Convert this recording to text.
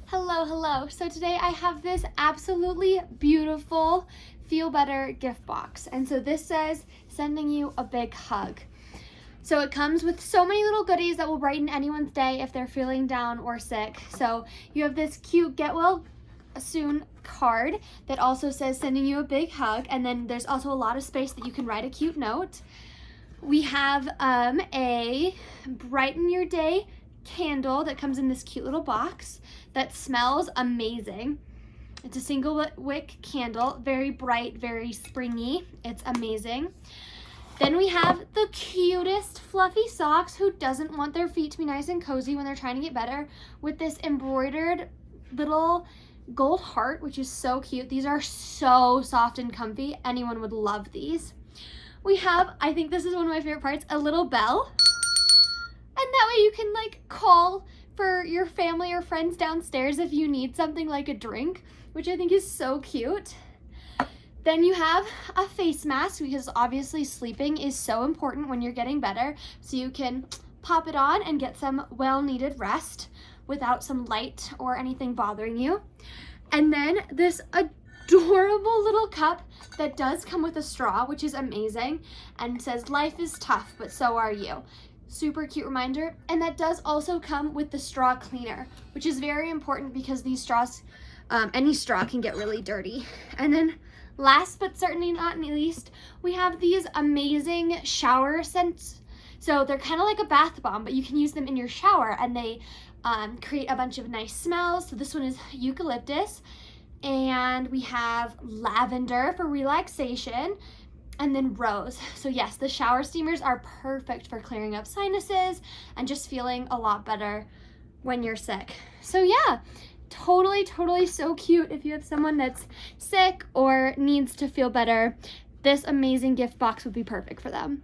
Hello. So today I have this absolutely beautiful Feel Better gift box. And so this says, sending you a big hug. So it comes with so many little goodies that will brighten anyone's day if they're feeling down or sick. So you have this cute get well soon card that also says sending you a big hug. And then there's also a lot of space that you can write a cute note. We have a brighten your day candle that comes in this cute little box that smells amazing. It's a single wick candle, very bright, very springy. It's amazing. Then we have the cutest fluffy socks. Who doesn't want their feet to be nice and cozy when they're trying to get better, with this embroidered little gold heart, which is so cute. These are so soft and comfy. Anyone would love these. We have, I think this is one of my favorite parts, a little bell. And that way you can call for your family or friends downstairs if you need something like a drink, which I think is so cute. Then you have a face mask, because obviously sleeping is so important when you're getting better. So you can pop it on and get some well-needed rest without some light or anything bothering you. And then this adorable little cup that does come with a straw, which is amazing, and says life is tough, but so are you. Super cute reminder. And that does also come with the straw cleaner, which is very important because these straws, any straw can get really dirty. And then last but certainly not least, we have these amazing shower scents. So they're kind of like a bath bomb, but you can use them in your shower, and they create a bunch of nice smells. So this one is eucalyptus, and we have lavender for relaxation, and then rose. So yes, the shower steamers are perfect for clearing up sinuses and just feeling a lot better when you're sick. So yeah, totally so cute if you have someone that's sick or needs to feel better. This amazing gift box would be perfect for them.